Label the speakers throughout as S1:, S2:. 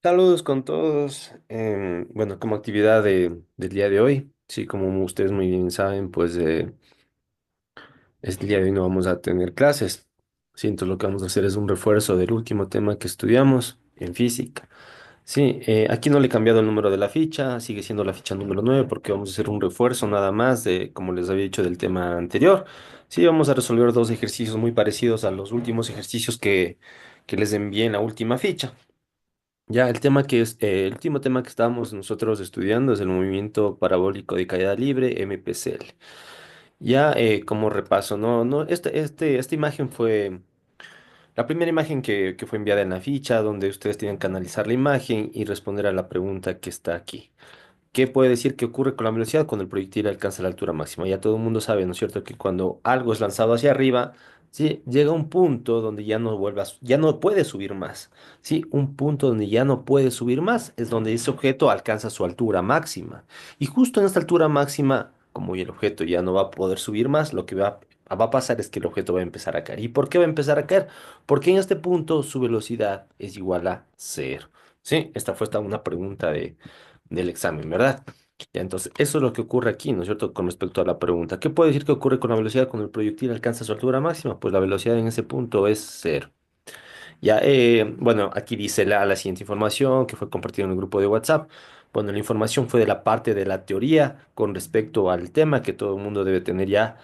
S1: Saludos con todos. Bueno, como actividad del día de hoy, sí, como ustedes muy bien saben, pues este día de hoy no vamos a tener clases. Sí, entonces lo que vamos a hacer es un refuerzo del último tema que estudiamos en física. Sí, aquí no le he cambiado el número de la ficha, sigue siendo la ficha número 9 porque vamos a hacer un refuerzo nada más de, como les había dicho, del tema anterior. Sí, vamos a resolver dos ejercicios muy parecidos a los últimos ejercicios que les envié en la última ficha. Ya, el último tema que estábamos nosotros estudiando es el movimiento parabólico de caída libre, MPCL. Ya, como repaso, esta imagen fue la primera imagen que fue enviada en la ficha, donde ustedes tienen que analizar la imagen y responder a la pregunta que está aquí. ¿Qué puede decir que ocurre con la velocidad cuando el proyectil alcanza la altura máxima? Ya todo el mundo sabe, ¿no es cierto?, que cuando algo es lanzado hacia arriba, sí, llega un punto donde ya no ya no puede subir más. Sí, un punto donde ya no puede subir más es donde ese objeto alcanza su altura máxima. Y justo en esta altura máxima, como el objeto ya no va a poder subir más, lo que va a pasar es que el objeto va a empezar a caer. ¿Y por qué va a empezar a caer? Porque en este punto su velocidad es igual a cero. Sí, esta fue una pregunta del examen, ¿verdad? Ya, entonces, eso es lo que ocurre aquí, ¿no es cierto? Con respecto a la pregunta. ¿Qué puede decir que ocurre con la velocidad cuando el proyectil alcanza su altura máxima? Pues la velocidad en ese punto es cero. Ya, bueno, aquí dice la siguiente información que fue compartida en el grupo de WhatsApp. Bueno, la información fue de la parte de la teoría con respecto al tema que todo el mundo debe tener ya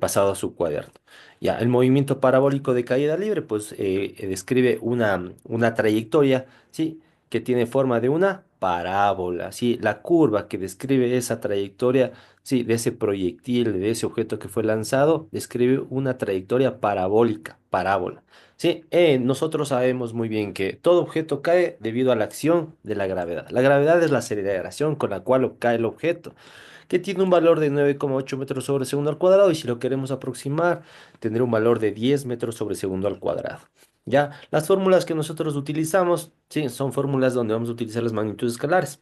S1: pasado a su cuaderno. Ya, el movimiento parabólico de caída libre, pues describe una trayectoria, ¿sí? Que tiene forma de una parábola, ¿sí? La curva que describe esa trayectoria, ¿sí? De ese proyectil, de ese objeto que fue lanzado, describe una trayectoria parabólica, parábola. Sí, nosotros sabemos muy bien que todo objeto cae debido a la acción de la gravedad. La gravedad es la aceleración con la cual cae el objeto, que tiene un valor de 9,8 metros sobre segundo al cuadrado y si lo queremos aproximar, tendrá un valor de 10 metros sobre segundo al cuadrado. Ya, las fórmulas que nosotros utilizamos, sí, son fórmulas donde vamos a utilizar las magnitudes escalares.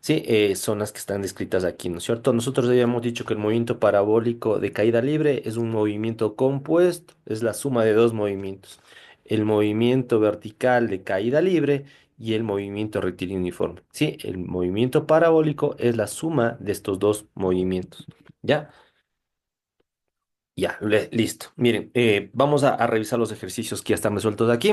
S1: Sí, son las que están descritas aquí, ¿no es cierto? Nosotros habíamos dicho que el movimiento parabólico de caída libre es un movimiento compuesto, es la suma de dos movimientos. El movimiento vertical de caída libre y el movimiento rectilíneo uniforme. Sí, el movimiento parabólico es la suma de estos dos movimientos. ¿Ya? Ya, listo. Miren, vamos a revisar los ejercicios que ya están resueltos aquí.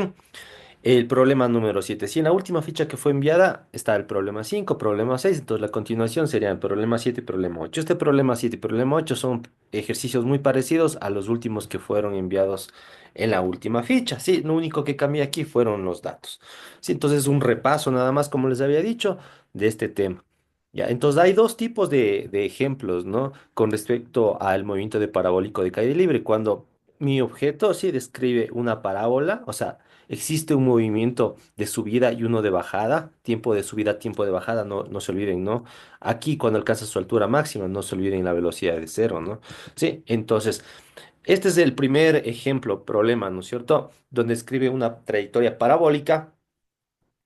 S1: El problema número 7. Si en la última ficha que fue enviada está el problema 5, problema 6, entonces la continuación sería el problema 7 y problema 8. Este problema 7 y problema 8 son ejercicios muy parecidos a los últimos que fueron enviados en la última ficha. Sí, lo único que cambia aquí fueron los datos. Sí, entonces un repaso nada más, como les había dicho, de este tema. Ya, entonces hay dos tipos de ejemplos, ¿no? Con respecto al movimiento de parabólico de caída libre. Cuando mi objeto sí describe una parábola, o sea, existe un movimiento de subida y uno de bajada, tiempo de subida, tiempo de bajada, no se olviden, ¿no? Aquí cuando alcanza su altura máxima, no se olviden la velocidad de cero, ¿no? Sí, entonces, este es el primer ejemplo, problema, ¿no es cierto? Donde escribe una trayectoria parabólica.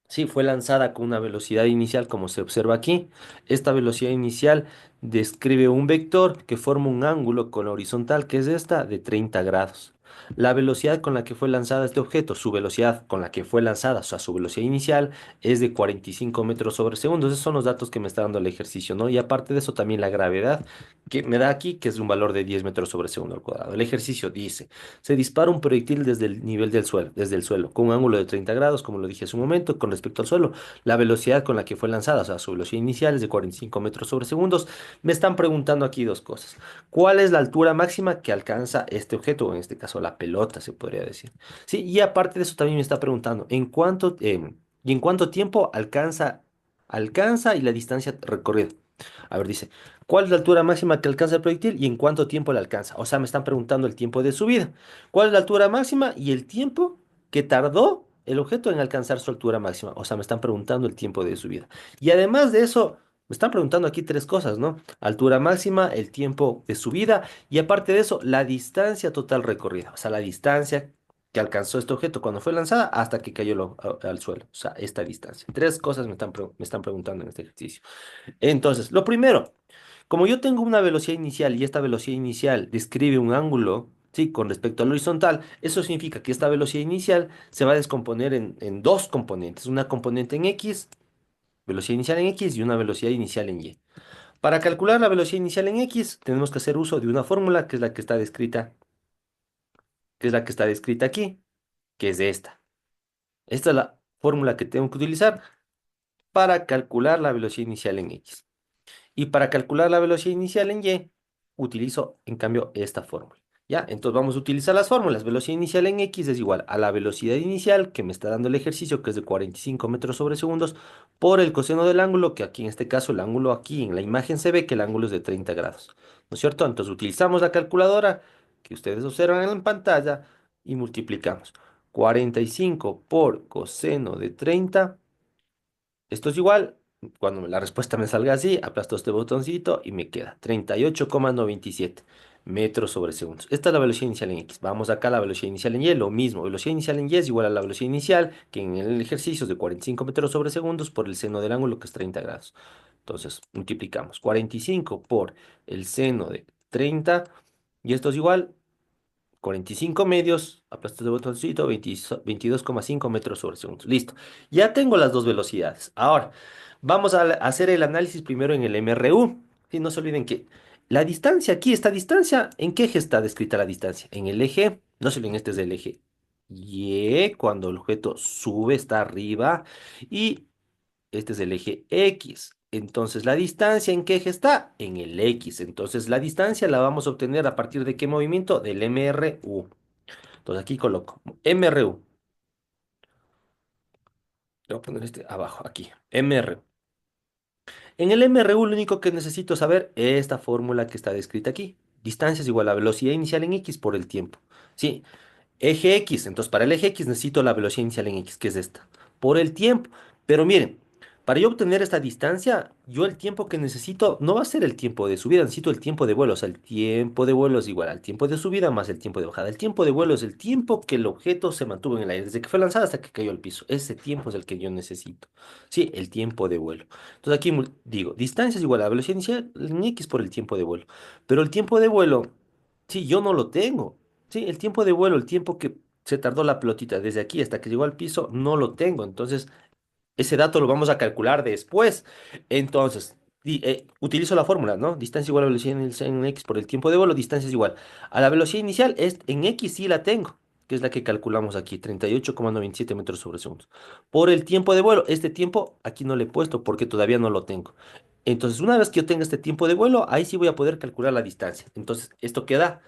S1: Sí, fue lanzada con una velocidad inicial, como se observa aquí. Esta velocidad inicial describe un vector que forma un ángulo con la horizontal, que es esta, de 30 grados. La velocidad con la que fue lanzada este objeto, su velocidad con la que fue lanzada, o sea, su velocidad inicial, es de 45 metros sobre segundo. Esos son los datos que me está dando el ejercicio, ¿no? Y aparte de eso, también la gravedad que me da aquí, que es un valor de 10 metros sobre segundo al cuadrado. El ejercicio dice. Se dispara un proyectil desde el nivel del suelo, desde el suelo, con un ángulo de 30 grados, como lo dije hace un momento, con respecto al suelo. La velocidad con la que fue lanzada, o sea, su velocidad inicial es de 45 metros sobre segundos. Me están preguntando aquí dos cosas. ¿Cuál es la altura máxima que alcanza este objeto, o en este caso la pelota, se podría decir? Sí, y aparte de eso también me está preguntando, ¿y en cuánto tiempo alcanza y la distancia recorrida? A ver, dice, ¿cuál es la altura máxima que alcanza el proyectil y en cuánto tiempo la alcanza? O sea, me están preguntando el tiempo de subida. ¿Cuál es la altura máxima y el tiempo que tardó el objeto en alcanzar su altura máxima? O sea, me están preguntando el tiempo de subida. Y además de eso, me están preguntando aquí tres cosas, ¿no? Altura máxima, el tiempo de subida y aparte de eso, la distancia total recorrida. O sea, la distancia que alcanzó este objeto cuando fue lanzada hasta que cayó al suelo. O sea, esta distancia. Tres cosas me están preguntando en este ejercicio. Entonces, lo primero, como yo tengo una velocidad inicial y esta velocidad inicial describe un ángulo, Sí, con respecto al horizontal, eso significa que esta velocidad inicial se va a descomponer en dos componentes, una componente en X, velocidad inicial en X y una velocidad inicial en Y. Para calcular la velocidad inicial en X, tenemos que hacer uso de una fórmula que es la que está descrita, que es la que está descrita aquí, que es esta. Esta es la fórmula que tengo que utilizar para calcular la velocidad inicial en X. Y para calcular la velocidad inicial en Y, utilizo en cambio esta fórmula. ¿Ya? Entonces vamos a utilizar las fórmulas. Velocidad inicial en X es igual a la velocidad inicial que me está dando el ejercicio, que es de 45 metros sobre segundos, por el coseno del ángulo, que aquí en este caso el ángulo aquí en la imagen se ve que el ángulo es de 30 grados. ¿No es cierto? Entonces utilizamos la calculadora que ustedes observan en pantalla y multiplicamos 45 por coseno de 30. Esto es igual, cuando la respuesta me salga así, aplasto este botoncito y me queda 38,97 metros sobre segundos. Esta es la velocidad inicial en X. Vamos acá a la velocidad inicial en Y, lo mismo. Velocidad inicial en Y es igual a la velocidad inicial, que en el ejercicio es de 45 metros sobre segundos por el seno del ángulo, que es 30 grados. Entonces, multiplicamos 45 por el seno de 30, y esto es igual 45 medios, aplasto el botoncito, 22,5 metros sobre segundos. Listo. Ya tengo las dos velocidades. Ahora, vamos a hacer el análisis primero en el MRU. Y no se olviden que la distancia aquí, esta distancia, ¿en qué eje está descrita la distancia? En el eje, no se olviden, este es el eje Y, cuando el objeto sube, está arriba, y este es el eje X. Entonces, ¿la distancia en qué eje está? En el X. Entonces, la distancia la vamos a obtener a partir de qué movimiento? Del MRU. Entonces, aquí coloco MRU. Le voy a poner este abajo, aquí. MRU. En el MRU lo único que necesito saber es esta fórmula que está descrita aquí. Distancia es igual a velocidad inicial en X por el tiempo. ¿Sí? Eje X, entonces para el eje X necesito la velocidad inicial en X, que es esta, por el tiempo. Pero miren, para yo obtener esta distancia, yo el tiempo que necesito no va a ser el tiempo de subida, necesito el tiempo de vuelo. O sea, el tiempo de vuelo es igual al tiempo de subida más el tiempo de bajada. El tiempo de vuelo es el tiempo que el objeto se mantuvo en el aire, desde que fue lanzado hasta que cayó al piso. Ese tiempo es el que yo necesito. Sí, el tiempo de vuelo. Entonces aquí digo, distancia es igual a velocidad inicial en X por el tiempo de vuelo. Pero el tiempo de vuelo, sí, yo no lo tengo. Sí, el tiempo de vuelo, el tiempo que se tardó la pelotita desde aquí hasta que llegó al piso, no lo tengo. Entonces, ese dato lo vamos a calcular después. Entonces, utilizo la fórmula, ¿no? Distancia igual a velocidad en X por el tiempo de vuelo, distancia es igual a la velocidad inicial, es, en X sí la tengo, que es la que calculamos aquí, 38,97 metros sobre segundos. Por el tiempo de vuelo, este tiempo aquí no le he puesto porque todavía no lo tengo. Entonces, una vez que yo tenga este tiempo de vuelo, ahí sí voy a poder calcular la distancia. Entonces, esto queda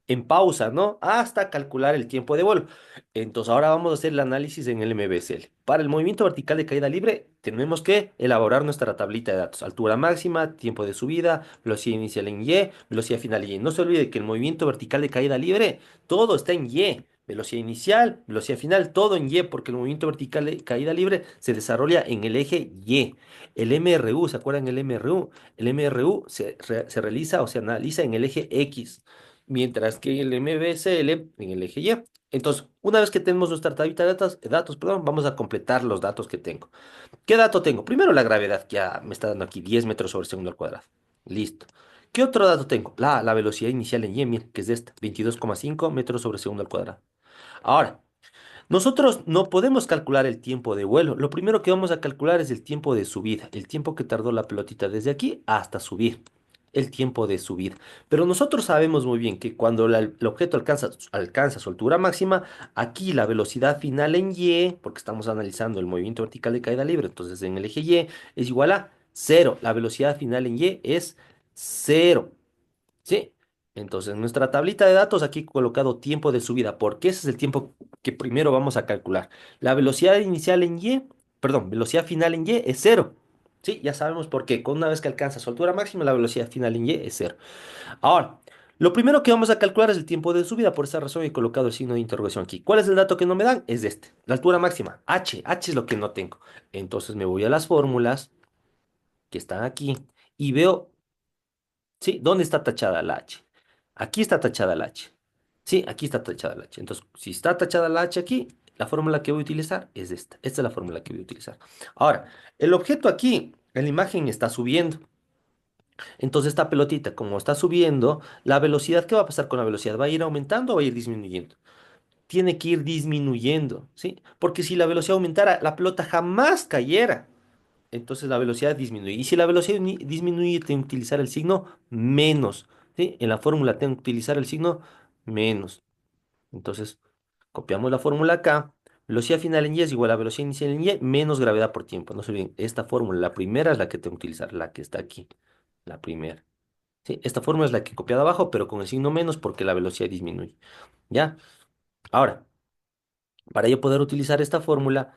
S1: en pausa, ¿no? Hasta calcular el tiempo de vuelo. Entonces, ahora vamos a hacer el análisis en el MBSL. Para el movimiento vertical de caída libre, tenemos que elaborar nuestra tablita de datos. Altura máxima, tiempo de subida, velocidad inicial en Y, velocidad final en Y. No se olvide que el movimiento vertical de caída libre, todo está en Y. Velocidad inicial, velocidad final, todo en Y, porque el movimiento vertical de caída libre se desarrolla en el eje Y. El MRU, ¿se acuerdan el MRU? El MRU se realiza o se analiza en el eje X, mientras que el MBSL en el eje Y. Entonces, una vez que tenemos nuestra tablita de datos, perdón, vamos a completar los datos que tengo. ¿Qué dato tengo? Primero la gravedad, que ya me está dando aquí 10 metros sobre segundo al cuadrado. Listo. ¿Qué otro dato tengo? La velocidad inicial en Y, miren, que es de esta, 22,5 metros sobre segundo al cuadrado. Ahora, nosotros no podemos calcular el tiempo de vuelo. Lo primero que vamos a calcular es el tiempo de subida, el tiempo que tardó la pelotita desde aquí hasta subir, el tiempo de subida. Pero nosotros sabemos muy bien que cuando el objeto alcanza su altura máxima, aquí la velocidad final en Y, porque estamos analizando el movimiento vertical de caída libre, entonces en el eje Y es igual a cero. La velocidad final en Y es cero. Sí. Entonces, en nuestra tablita de datos aquí he colocado tiempo de subida, porque ese es el tiempo que primero vamos a calcular. La velocidad inicial en Y, perdón, velocidad final en Y es cero. Sí, ya sabemos por qué. Con una vez que alcanza su altura máxima, la velocidad final en Y es cero. Ahora, lo primero que vamos a calcular es el tiempo de subida. Por esa razón he colocado el signo de interrogación aquí. ¿Cuál es el dato que no me dan? Es este, la altura máxima, H. H es lo que no tengo. Entonces me voy a las fórmulas que están aquí y veo. ¿Sí? ¿Dónde está tachada la H? Aquí está tachada la H. Sí, aquí está tachada la H. Entonces, si está tachada la H aquí, la fórmula que voy a utilizar es esta. Esta es la fórmula que voy a utilizar. Ahora, el objeto aquí, en la imagen está subiendo. Entonces esta pelotita, como está subiendo, la velocidad, ¿qué va a pasar con la velocidad? ¿Va a ir aumentando o va a ir disminuyendo? Tiene que ir disminuyendo, ¿sí? Porque si la velocidad aumentara, la pelota jamás cayera. Entonces la velocidad disminuye. Y si la velocidad disminuye, tengo que utilizar el signo menos, ¿sí? En la fórmula tengo que utilizar el signo menos. Entonces, copiamos la fórmula acá. Velocidad final en y es igual a velocidad inicial en y menos gravedad por tiempo. No se olviden, esta fórmula, la primera es la que tengo que utilizar, la que está aquí, la primera. ¿Sí? Esta fórmula es la que he copiado abajo, pero con el signo menos porque la velocidad disminuye. ¿Ya? Ahora, para yo poder utilizar esta fórmula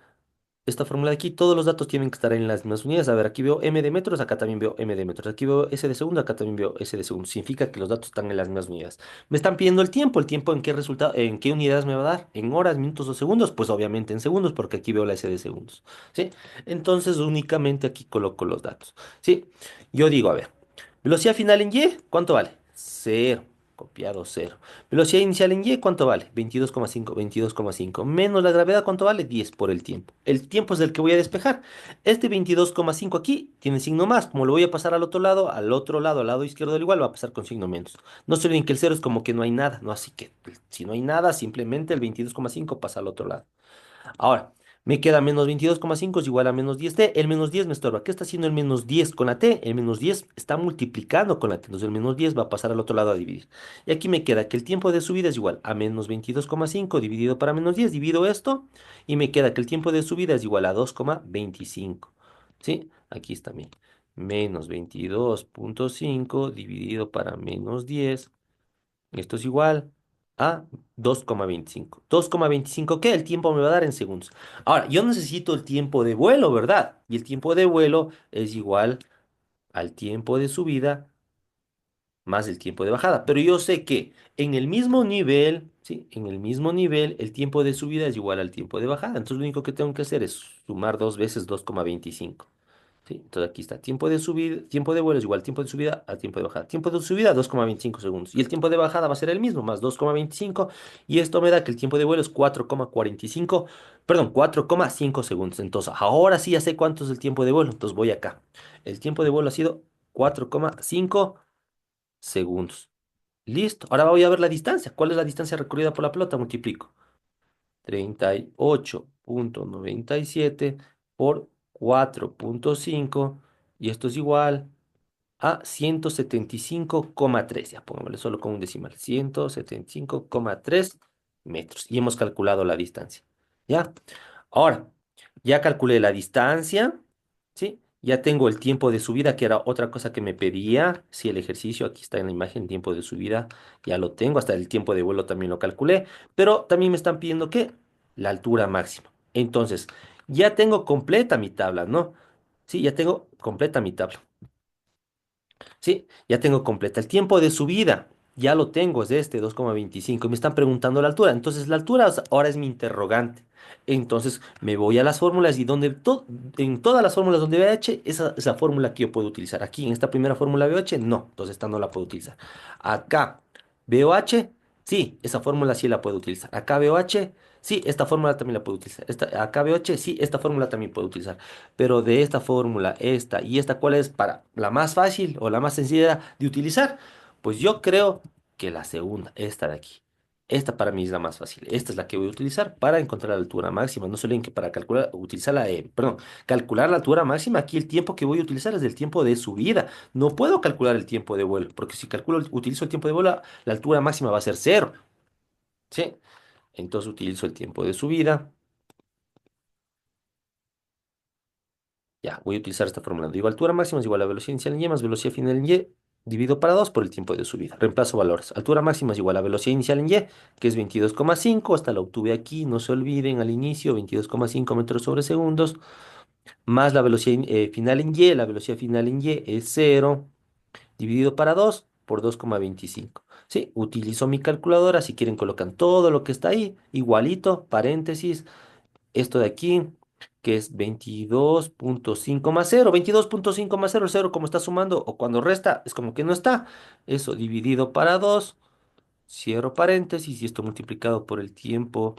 S1: de aquí, todos los datos tienen que estar en las mismas unidades. A ver, aquí veo m de metros, acá también veo m de metros. Aquí veo s de segundo, acá también veo s de segundo. Significa que los datos están en las mismas unidades. Me están pidiendo el tiempo en qué resultado, en qué unidades me va a dar, en horas, minutos o segundos, pues obviamente en segundos, porque aquí veo la s de segundos. ¿Sí? Entonces únicamente aquí coloco los datos. ¿Sí? Yo digo, a ver, velocidad final en y, ¿cuánto vale? Cero. Copiado cero. Velocidad inicial en y, ¿cuánto vale? 22,5, 22,5. Menos la gravedad, ¿cuánto vale? 10 por el tiempo. El tiempo es el que voy a despejar. Este 22,5 aquí tiene signo más. Como lo voy a pasar al otro lado, al lado izquierdo del igual, va a pasar con signo menos. No se olviden que el cero es como que no hay nada, ¿no? Así que si no hay nada, simplemente el 22,5 pasa al otro lado. Ahora, me queda menos 22,5 es igual a menos 10t. El menos 10 me estorba. ¿Qué está haciendo el menos 10 con la t? El menos 10 está multiplicando con la t. Entonces el menos 10 va a pasar al otro lado a dividir. Y aquí me queda que el tiempo de subida es igual a menos 22,5 dividido para menos 10. Divido esto y me queda que el tiempo de subida es igual a 2,25. ¿Sí? Aquí está bien. Menos 22,5 dividido para menos 10. Esto es igual a 2,25. 2,25, ¿qué? El tiempo me va a dar en segundos. Ahora, yo necesito el tiempo de vuelo, ¿verdad? Y el tiempo de vuelo es igual al tiempo de subida más el tiempo de bajada. Pero yo sé que en el mismo nivel, ¿sí? En el mismo nivel, el tiempo de subida es igual al tiempo de bajada. Entonces, lo único que tengo que hacer es sumar dos veces 2,25. ¿Sí? Entonces aquí está, tiempo de subida, tiempo de vuelo es igual tiempo de subida a tiempo de bajada. Tiempo de subida 2,25 segundos. Y el tiempo de bajada va a ser el mismo, más 2,25. Y esto me da que el tiempo de vuelo es 4,45, perdón, 4,5 segundos. Entonces, ahora sí ya sé cuánto es el tiempo de vuelo. Entonces voy acá. El tiempo de vuelo ha sido 4,5 segundos. Listo. Ahora voy a ver la distancia. ¿Cuál es la distancia recorrida por la pelota? Multiplico. 38,97 por 4,5 y esto es igual a 175,3. Ya pongámosle solo con un decimal. 175,3 metros. Y hemos calculado la distancia. ¿Ya? Ahora, ya calculé la distancia, ¿sí? Ya tengo el tiempo de subida, que era otra cosa que me pedía. Sí, el ejercicio, aquí está en la imagen, tiempo de subida, ya lo tengo. Hasta el tiempo de vuelo también lo calculé. Pero también me están pidiendo que la altura máxima. Entonces, ya tengo completa mi tabla, ¿no? Sí, ya tengo completa mi tabla. Sí, ya tengo completa. El tiempo de subida, ya lo tengo, es de este 2,25. Y me están preguntando la altura. Entonces, la altura ahora es mi interrogante. Entonces, me voy a las fórmulas y en todas las fórmulas donde veo h, esa es la fórmula que yo puedo utilizar. Aquí, en esta primera fórmula veo h, no. Entonces, esta no la puedo utilizar. Acá, veo h, sí, esa fórmula sí la puedo utilizar. Acá veo h, sí, esta fórmula también la puedo utilizar. Acá veo h, sí, esta fórmula también puedo utilizar. Pero de esta fórmula, esta y esta, ¿cuál es para la más fácil o la más sencilla de utilizar? Pues yo creo que la segunda, esta de aquí. Esta para mí es la más fácil. Esta es la que voy a utilizar para encontrar la altura máxima. No se olviden que para calcular, perdón, calcular la altura máxima, aquí el tiempo que voy a utilizar es el tiempo de subida. No puedo calcular el tiempo de vuelo, porque si utilizo el tiempo de vuelo, la altura máxima va a ser cero. ¿Sí? Entonces utilizo el tiempo de subida. Ya, voy a utilizar esta fórmula. Digo, altura máxima es igual a velocidad inicial en y más velocidad final en y, dividido para 2 por el tiempo de subida. Reemplazo valores. Altura máxima es igual a velocidad inicial en y, que es 22,5. Hasta la obtuve aquí, no se olviden, al inicio, 22,5 metros sobre segundos. Más la velocidad final en y. La velocidad final en y es 0, dividido para 2 por 2,25. Sí, utilizo mi calculadora. Si quieren, colocan todo lo que está ahí, igualito, paréntesis esto de aquí, que es 22,5 más 0. 22,5 más 0, 0 como está sumando o cuando resta, es como que no está. Eso dividido para 2, cierro paréntesis y esto multiplicado por el tiempo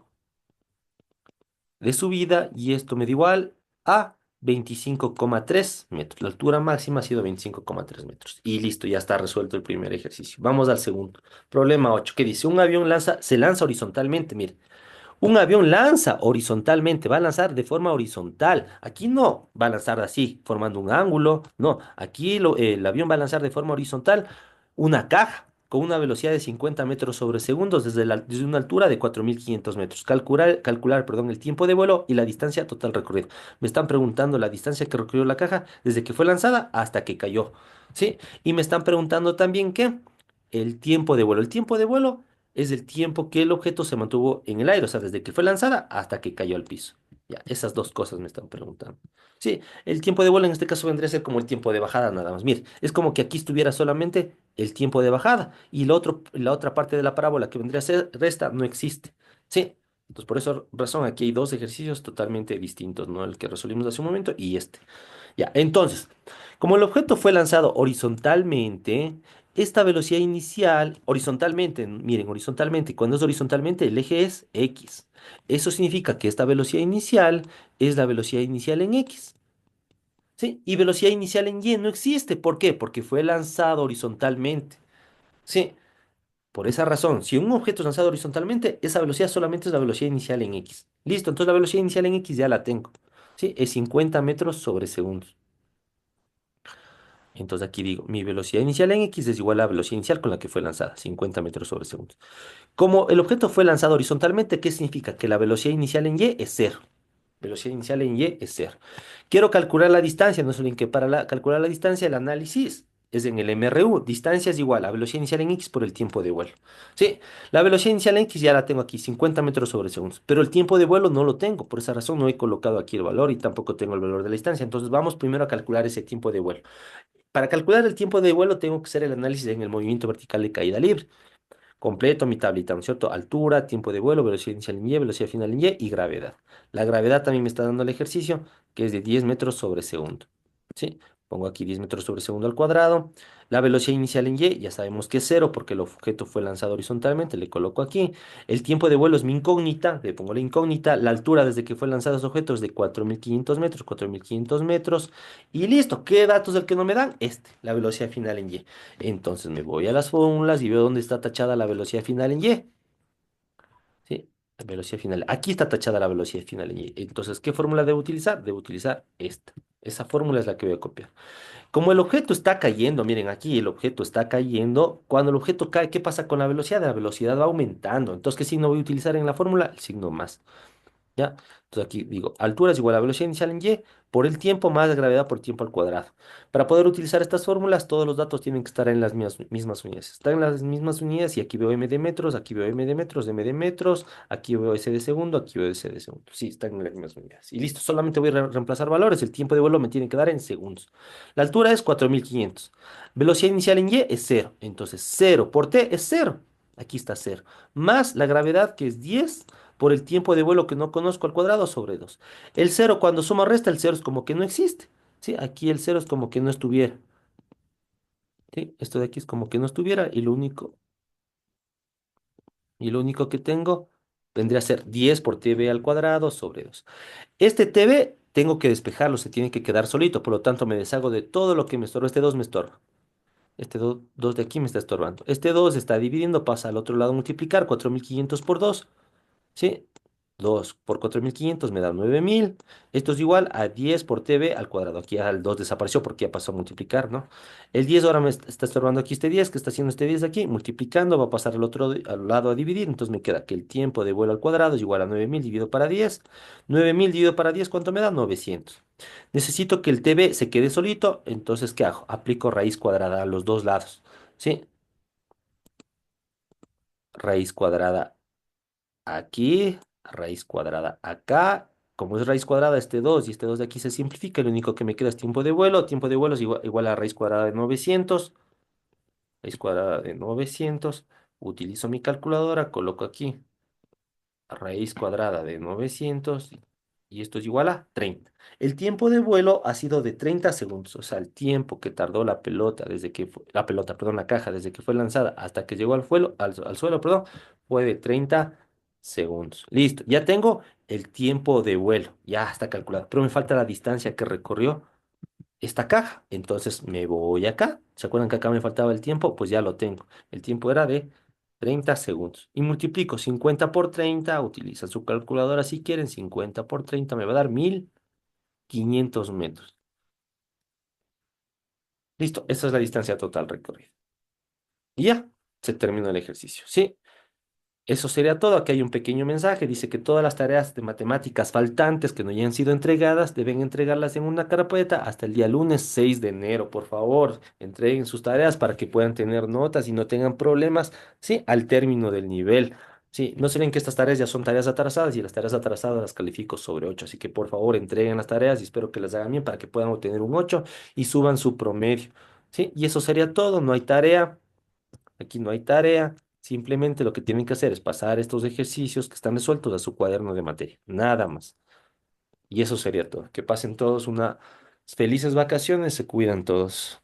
S1: de subida y esto me da igual a 25,3 metros. La altura máxima ha sido 25,3 metros. Y listo, ya está resuelto el primer ejercicio. Vamos al segundo. Problema 8, que dice, un avión se lanza horizontalmente. Mire, un avión lanza horizontalmente, va a lanzar de forma horizontal. Aquí no va a lanzar así, formando un ángulo. No, aquí el avión va a lanzar de forma horizontal una caja con una velocidad de 50 metros sobre segundos desde una altura de 4.500 metros. Perdón, el tiempo de vuelo y la distancia total recorrida. Me están preguntando la distancia que recorrió la caja desde que fue lanzada hasta que cayó. ¿Sí? Y me están preguntando también qué. El tiempo de vuelo. El tiempo de vuelo es el tiempo que el objeto se mantuvo en el aire, o sea, desde que fue lanzada hasta que cayó al piso. Ya, esas dos cosas me están preguntando. Sí, el tiempo de vuelo en este caso vendría a ser como el tiempo de bajada nada más. Mire, es como que aquí estuviera solamente el tiempo de bajada y la otra parte de la parábola que vendría a ser resta no existe. Sí, entonces por esa razón aquí hay dos ejercicios totalmente distintos, ¿no? El que resolvimos hace un momento y este. Ya, entonces, como el objeto fue lanzado horizontalmente, esta velocidad inicial, horizontalmente, miren, horizontalmente, cuando es horizontalmente, el eje es X. Eso significa que esta velocidad inicial es la velocidad inicial en X. ¿Sí? Y velocidad inicial en Y no existe. ¿Por qué? Porque fue lanzado horizontalmente. Sí, por esa razón, si un objeto es lanzado horizontalmente, esa velocidad solamente es la velocidad inicial en X. Listo, entonces la velocidad inicial en X ya la tengo. Sí, es 50 metros sobre segundos. Entonces aquí digo, mi velocidad inicial en X es igual a la velocidad inicial con la que fue lanzada, 50 metros sobre segundo. Como el objeto fue lanzado horizontalmente, ¿qué significa? Que la velocidad inicial en Y es cero. Velocidad inicial en Y es cero. Quiero calcular la distancia, no solo que para calcular la distancia el análisis es en el MRU. Distancia es igual a velocidad inicial en X por el tiempo de vuelo. Sí, la velocidad inicial en X ya la tengo aquí, 50 metros sobre segundos, pero el tiempo de vuelo no lo tengo. Por esa razón no he colocado aquí el valor y tampoco tengo el valor de la distancia. Entonces vamos primero a calcular ese tiempo de vuelo. Para calcular el tiempo de vuelo tengo que hacer el análisis en el movimiento vertical de caída libre. Completo mi tablita, ¿no es cierto? Altura, tiempo de vuelo, velocidad inicial en Y, velocidad final en Y gravedad. La gravedad también me está dando el ejercicio, que es de 10 metros sobre segundo. ¿Sí? Pongo aquí 10 metros sobre segundo al cuadrado. La velocidad inicial en Y, ya sabemos que es cero porque el objeto fue lanzado horizontalmente, le coloco aquí. El tiempo de vuelo es mi incógnita, le pongo la incógnita. La altura desde que fue lanzado ese objeto es de 4.500 metros, 4.500 metros. Y listo, ¿qué datos del que no me dan? La velocidad final en Y. Entonces me voy a las fórmulas y veo dónde está tachada la velocidad final en Y. ¿Sí? La velocidad final. Aquí está tachada la velocidad final en Y. Entonces, ¿qué fórmula debo utilizar? Debo utilizar esta. Esa fórmula es la que voy a copiar. Como el objeto está cayendo, miren aquí, el objeto está cayendo. Cuando el objeto cae, ¿qué pasa con la velocidad? La velocidad va aumentando. Entonces, ¿qué signo voy a utilizar en la fórmula? El signo más. ¿Ya? Entonces aquí digo, altura es igual a velocidad inicial en Y por el tiempo más gravedad por tiempo al cuadrado. Para poder utilizar estas fórmulas, todos los datos tienen que estar en las mismas unidades. Están en las mismas unidades y aquí veo m de metros, aquí veo m de metros, m de metros, aquí veo s de segundo, aquí veo s de segundo. Sí, están en las mismas unidades. Y listo, solamente voy a reemplazar valores. El tiempo de vuelo me tiene que dar en segundos. La altura es 4.500. Velocidad inicial en Y es cero. Entonces, cero por t es cero. Aquí está cero. Más la gravedad que es 10 por el tiempo de vuelo que no conozco al cuadrado sobre 2. El cero cuando suma o resta, el cero es como que no existe. ¿Sí? Aquí el cero es como que no estuviera. ¿Sí? Esto de aquí es como que no estuviera y lo único que tengo vendría a ser 10 por tb al cuadrado sobre 2. Este tb tengo que despejarlo, se tiene que quedar solito, por lo tanto me deshago de todo lo que me estorba. Este 2 me estorba. Este 2 de aquí me está estorbando. Este 2 está dividiendo, pasa al otro lado a multiplicar, 4.500 por 2. ¿Sí? 2 por 4.500 me da 9.000. Esto es igual a 10 por tb al cuadrado. Aquí ya el 2 desapareció porque ya pasó a multiplicar, ¿no? El 10 ahora me está estorbando aquí este 10. ¿Qué está haciendo este 10 de aquí? Multiplicando, va a pasar al lado a dividir. Entonces me queda que el tiempo de vuelo al cuadrado es igual a 9.000 dividido para 10. 9.000 dividido para 10, ¿cuánto me da? 900. Necesito que el tb se quede solito. Entonces, ¿qué hago? Aplico raíz cuadrada a los dos lados. ¿Sí? Raíz cuadrada aquí, raíz cuadrada acá. Como es raíz cuadrada, este 2 y este 2 de aquí se simplifica. Lo único que me queda es tiempo de vuelo. Tiempo de vuelo es igual a raíz cuadrada de 900. Raíz cuadrada de 900. Utilizo mi calculadora, coloco aquí raíz cuadrada de 900 y esto es igual a 30. El tiempo de vuelo ha sido de 30 segundos, o sea, el tiempo que tardó la pelota la pelota, perdón, la caja desde que fue lanzada hasta que llegó al suelo, perdón, fue de 30 segundos. segundos. Listo, ya tengo el tiempo de vuelo, ya está calculado, pero me falta la distancia que recorrió esta caja. Entonces me voy acá. ¿Se acuerdan que acá me faltaba el tiempo? Pues ya lo tengo. El tiempo era de 30 segundos. Y multiplico 50 por 30. Utilizan su calculadora si quieren. 50 por 30 me va a dar 1500 metros. Listo, esa es la distancia total recorrida. Y ya, se terminó el ejercicio. Sí, eso sería todo. Aquí hay un pequeño mensaje. Dice que todas las tareas de matemáticas faltantes que no hayan sido entregadas deben entregarlas en una carpeta hasta el día lunes 6 de enero. Por favor, entreguen sus tareas para que puedan tener notas y no tengan problemas, sí, al término del nivel. Sí, no se ven que estas tareas ya son tareas atrasadas y las tareas atrasadas las califico sobre 8. Así que por favor entreguen las tareas y espero que las hagan bien para que puedan obtener un 8 y suban su promedio. Sí, y eso sería todo. No hay tarea. Aquí no hay tarea, simplemente lo que tienen que hacer es pasar estos ejercicios que están resueltos a su cuaderno de materia, nada más. Y eso sería todo. Que pasen todos unas felices vacaciones, se cuidan todos.